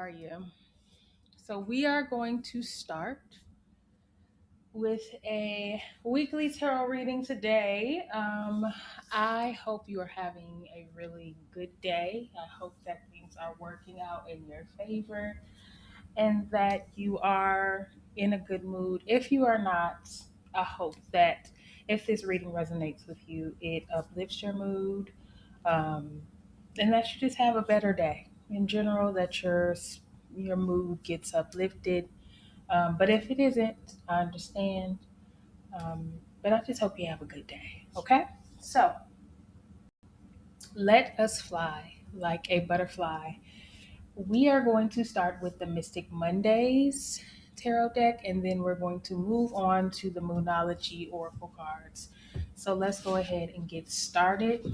are you? So, we are going to start with a weekly tarot reading today. I hope you are having a really good day. I hope that things are working out in your favor and that you are in a good mood. If you are not, I hope that if this reading resonates with you, it uplifts your mood, um, and that you just have a better day in general. That your mood gets uplifted. But if it isn't, I understand. But I just hope you have a good day. Okay, so let us fly like a butterfly. We are going to start with the Mystic Mondays tarot deck, and then we're going to move on to the Moonology Oracle cards. So let's go ahead and get started.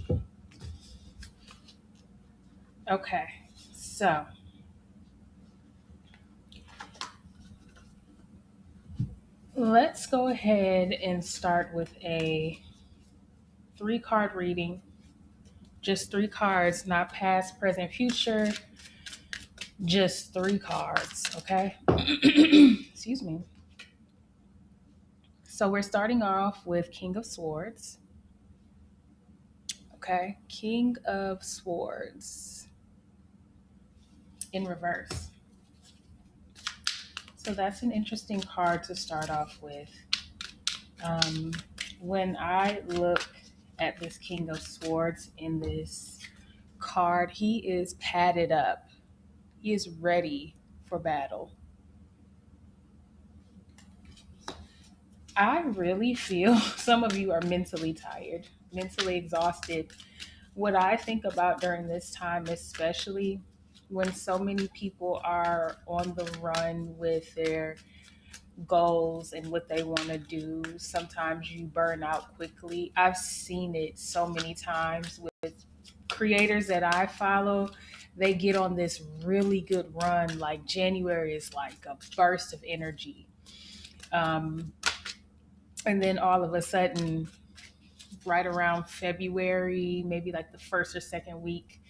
Okay, so let's go ahead and start with a 3 card reading. Just 3 cards, not past, present, future. Just 3 cards, okay? Excuse me. So we're starting off with King of Swords. Okay, King of Swords in reverse. So that's an interesting card to start off with. Um, when I look at this King of Swords in this card, he is padded up. He is ready for battle. I really feel some of you are mentally tired, mentally exhausted. What I think about during this time, especially when so many people are on the run with their goals and what they want to do, sometimes you burn out quickly. I've seen it so many times with creators that I follow. They get on this really good run, like January is like a burst of energy. Um, and then all of a sudden, right around February, maybe like the first or second week,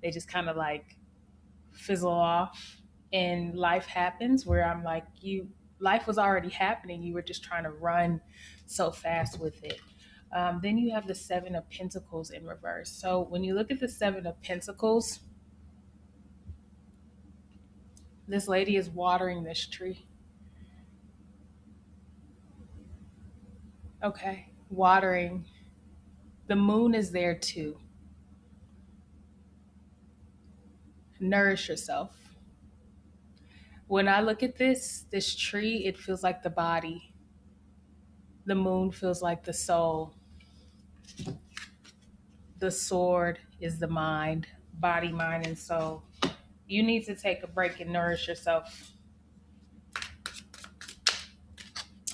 they just kind of like fizzle off, and life happens where I'm like, life was already happening. You were just trying to run so fast with it. Then you have the Seven of Pentacles in reverse. So when you look at the Seven of Pentacles, this lady is watering this tree. Okay, watering. The moon is there too. Nourish yourself. When I look at this tree, it feels like the body. The moon feels like the soul. The sword is the mind, body, mind, and soul. You need to take a break and nourish yourself.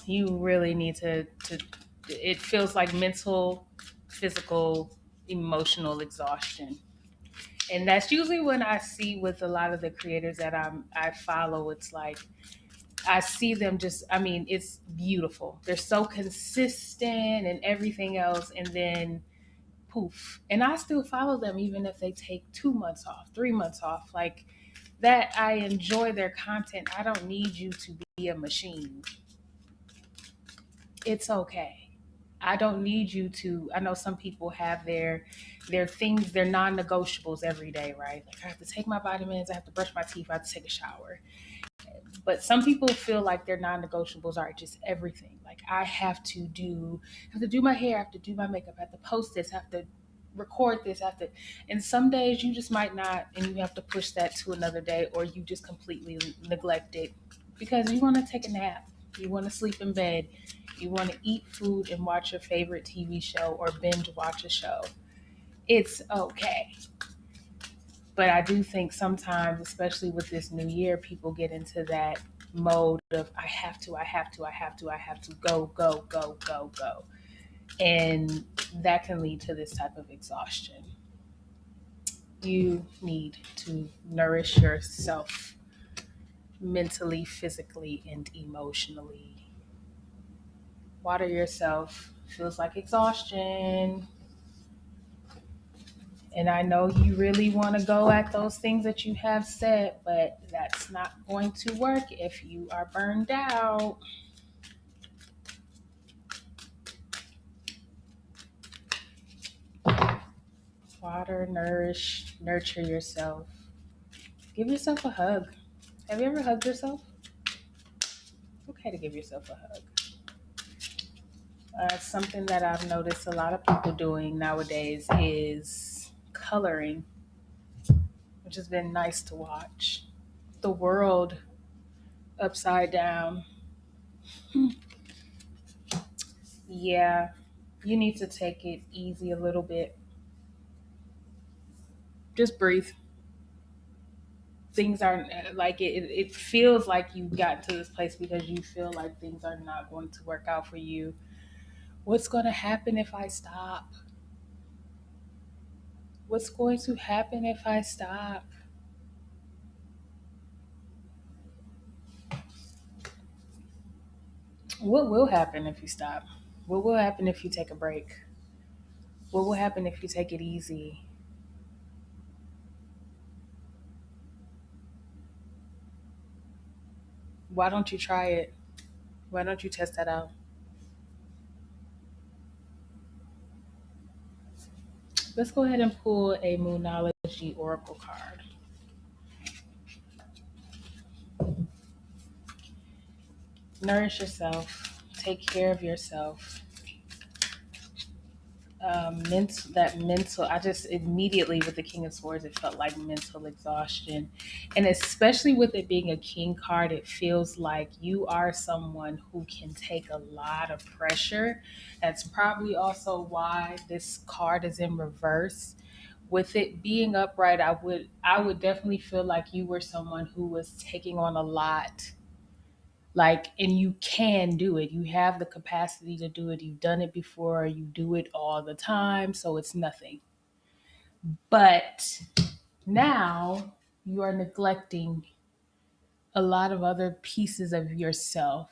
You really need to it feels like mental, physical, emotional exhaustion. And that's usually when I see with a lot of the creators that I follow, it's like I see them just, I mean, it's beautiful. They're so consistent and everything else. And then poof. And I still follow them even if they take 2 months off, 3 months off. Like that, I enjoy their content. I don't need you to be a machine. It's okay. I don't need you to. I know some people have their things, their non-negotiables every day, right? Like I have to take my vitamins, I have to brush my teeth, I have to take a shower. But some people feel like their non-negotiables are just everything. Like I have to do my hair, I have to do my makeup, I have to post this, I have to record this, I have to. And some days you just might not, and you have to push that to another day, or you just completely neglect it because you want to take a nap, you want to sleep in bed, you want to eat food and watch your favorite TV show or binge watch a show. It's okay. But I do think sometimes, especially with this new year, people get into that mode of I have to, I have to, I have to, I have to go, go, go, go, go. And that can lead to this type of exhaustion. You need to nourish yourself mentally, physically, and emotionally. Water yourself. Feels like exhaustion. And I know you really want to go at those things that you have set, but that's not going to work if you are burned out. Water, nourish, nurture yourself. Give yourself a hug. Have you ever hugged yourself? Okay to give yourself a hug. Something that I've noticed a lot of people doing nowadays is coloring, which has been nice to watch. The world upside down. Yeah, you need to take it easy a little bit. Just breathe. Things aren't like it feels like you got to this place because you feel like things are not going to work out for you. What's going to happen if I stop? What's going to happen if I stop? What will happen if you stop? What will happen if you take a break? What will happen if you take it easy? Why don't you try it? Why don't you test that out? Let's go ahead and pull a Moonology Oracle card. Nourish yourself. Take care of yourself. That mental, I just immediately with the King of Swords, it felt like mental exhaustion. And especially with it being a king card, it feels like you are someone who can take a lot of pressure. That's probably also why this card is in reverse. With it being upright, I would definitely feel like you were someone who was taking on a lot, like, and you can do it. You have the capacity to do it. You've done it before. You do it all the time, so it's nothing. But now you are neglecting a lot of other pieces of yourself.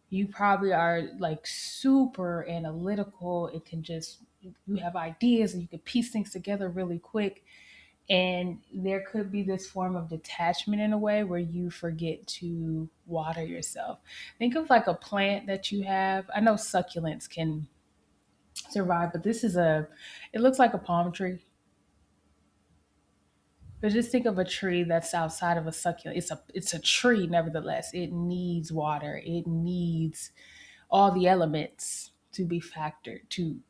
You probably are like super analytical. It can just, you have ideas and you can piece things together really quick. And there could be this form of detachment in a way where you forget to water yourself. Think of like a plant that you have. I know succulents can survive, but it looks like a palm tree. But just think of a tree that's outside of a succulent. It's a tree nevertheless. It needs water. It needs all the elements to be factored to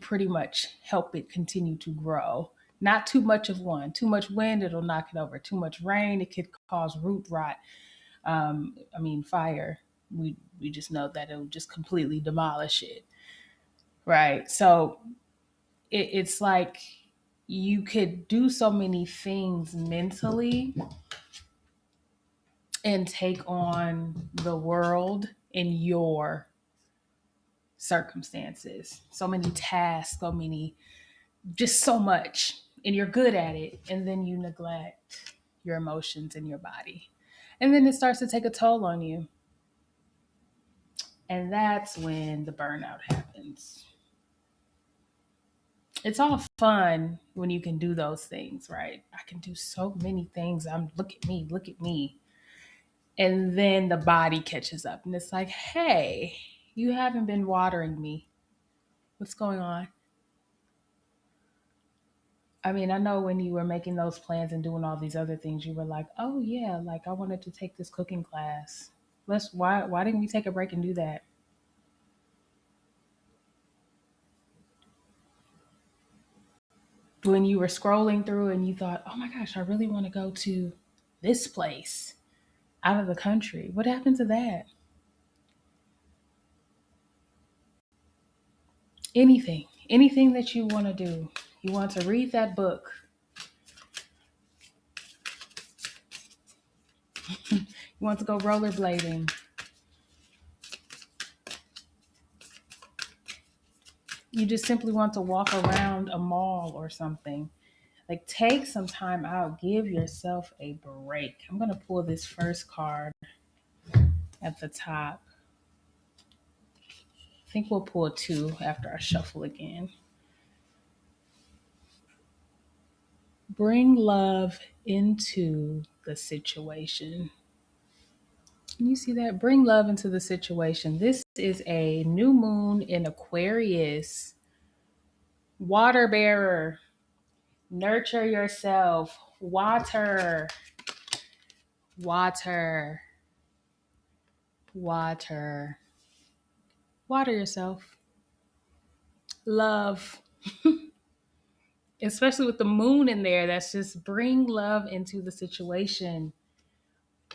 pretty much help it continue to grow. Not too much of one. Too much wind, it'll knock it over. Too much rain, it could cause root rot. I mean, fire. We just know that it'll just completely demolish it, right? So it's like you could do so many things mentally and take on the world in your circumstances. So many tasks, so many, just so much. And you're good at it. And then you neglect your emotions and your body. And then it starts to take a toll on you. And that's when the burnout happens. It's all fun when you can do those things, right? I can do so many things. Look at me, look at me. And then the body catches up and it's like, hey, you haven't been watering me. What's going on? I mean, I know when you were making those plans and doing all these other things, you were like, "Oh yeah, like I wanted to take this cooking class. Why didn't we take a break and do that?" When you were scrolling through and you thought, "Oh my gosh, I really want to go to this place out of the country." What happened to that? Anything that you want to do. You want to read that book. You want to go rollerblading. You just simply want to walk around a mall or something. Like, take some time out, give yourself a break. I'm going to pull this first card at the top. I think we'll pull two after I shuffle again. Bring love into the situation. Can you see that? Bring love into the situation. This is a new moon in Aquarius. Water bearer. Nurture yourself. Water. Water. Water. Water yourself. Love. Especially with the moon in there, that's just bring love into the situation.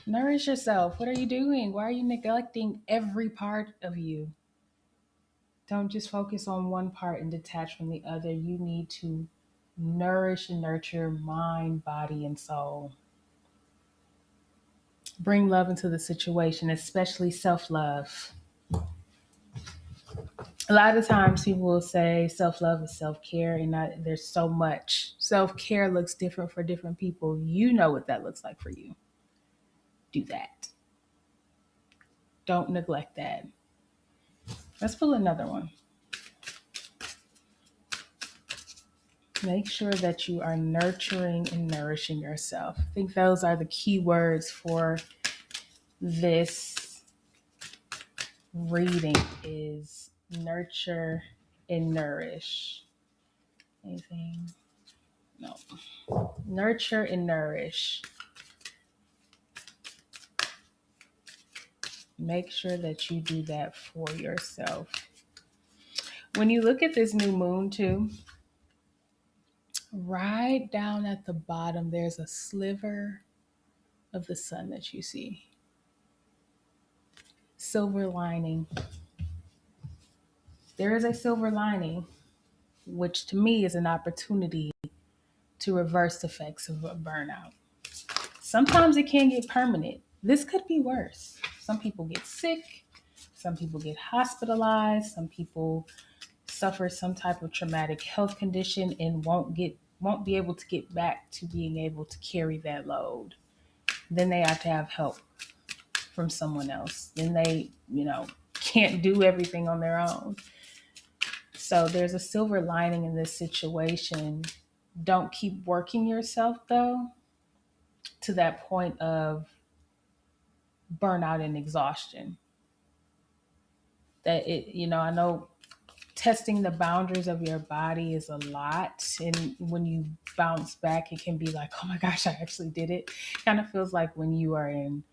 Nourish yourself. What are you doing? Why are you neglecting every part of you? Don't just focus on one part and detach from the other. You need to nourish and nurture mind, body, and soul. Bring love into the situation, especially self love. A lot of times people will say self love is self care, and there's so much. Self care looks different for different people. You know what that looks like for you. Do that. Don't neglect that. Let's pull another one. Make sure that you are nurturing and nourishing yourself. I think those are the key words for this reading is nurture and nourish. Anything? No. Nurture and nourish. Make sure that you do that for yourself. When you look at this new moon too, right down at the bottom, there's a sliver of the sun that you see. Silver lining. There is a silver lining, which to me is an opportunity to reverse the effects of a burnout. Sometimes it can get permanent. This could be worse. Some people get sick. Some people get hospitalized. Some people suffer some type of traumatic health condition and won't be able to get back to being able to carry that load. Then they have to have help from someone else. Then they, can't do everything on their own. So there's a silver lining in this situation. Don't keep working yourself though to that point of burnout and exhaustion. I know testing the boundaries of your body is a lot. And when you bounce back, it can be like, oh my gosh, I actually did it. Kind of feels like when you are in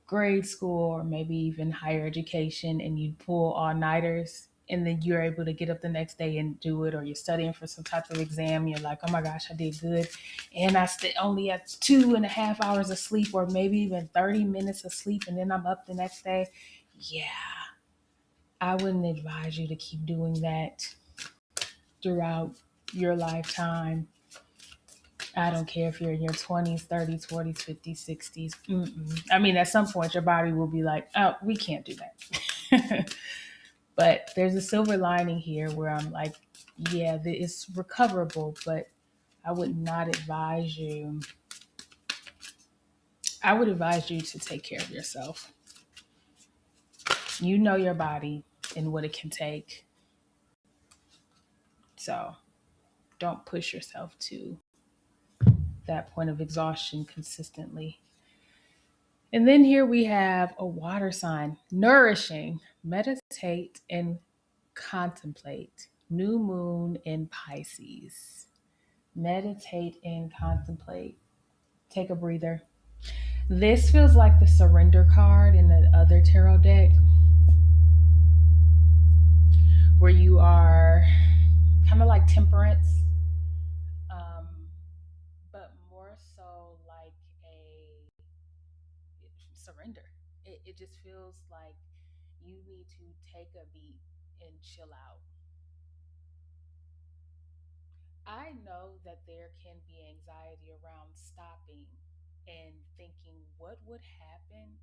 grade school or maybe even higher education and you pull all-nighters and then you're able to get up the next day and do it, or you're studying for some type of exam, you're like, oh my gosh, I did good. And I only had 2.5 hours of sleep, or maybe even 30 minutes of sleep, and then I'm up the next day. Yeah, I wouldn't advise you to keep doing that throughout your lifetime. I don't care if you're in your 20s, 30s, 40s, 50s, 60s. I mean, at some point, your body will be like, oh, we can't do that. But there's a silver lining here where I'm like, yeah, it's recoverable, but I would not advise you. I would advise you to take care of yourself. You know your body and what it can take. So don't push yourself to that point of exhaustion consistently. And then here we have a water sign, nourishing, meditate and contemplate. New moon in Pisces. Meditate and contemplate. Take a breather. This feels like the surrender card in the other tarot deck, where you are kind of like temperance, um, but more so like a surrender. It just feels like you need to take a beat and chill out. I know that there can be anxiety around stopping and thinking, what would happen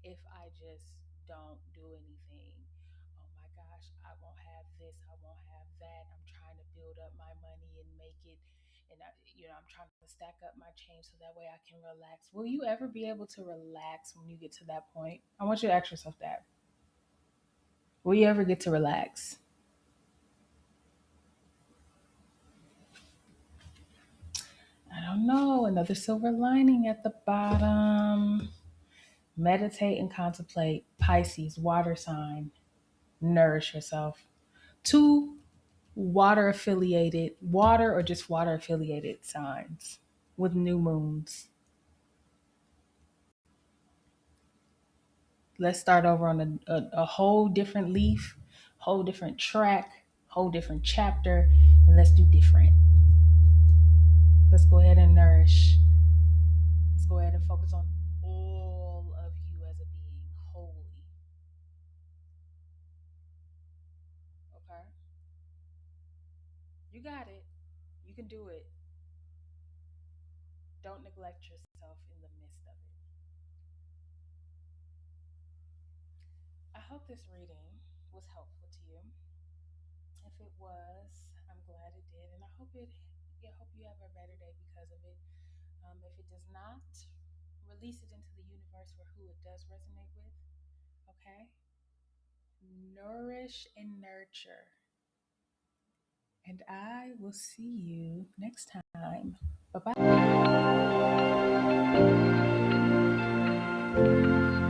if I just don't do anything? Oh my gosh, I won't have this, I won't have that. I'm trying to build up my money and make it, and I'm trying to stack up my change so that way I can relax. Will you ever be able to relax when you get to that point? I want you to ask yourself that. Will you ever get to relax? don't know. Another silver lining at the bottom. Meditate and contemplate. Pisces, water sign. Nourish yourself. Two water or just water affiliated signs with new moons. Let's start over on a whole different leaf, whole different track, whole different chapter, and let's do different. Let's go ahead and nourish. Let's go ahead and focus on all of you as a being, holy. Okay? You got it. You can do it. Don't neglect yourself in the midst of it. I hope this reading was helpful to you. If it was, I'm glad it did, and I hope you have a better day because of it. If it does not, release it into the universe for who it does resonate with. Okay? Nourish and nurture. And I will see you next time. Bye bye.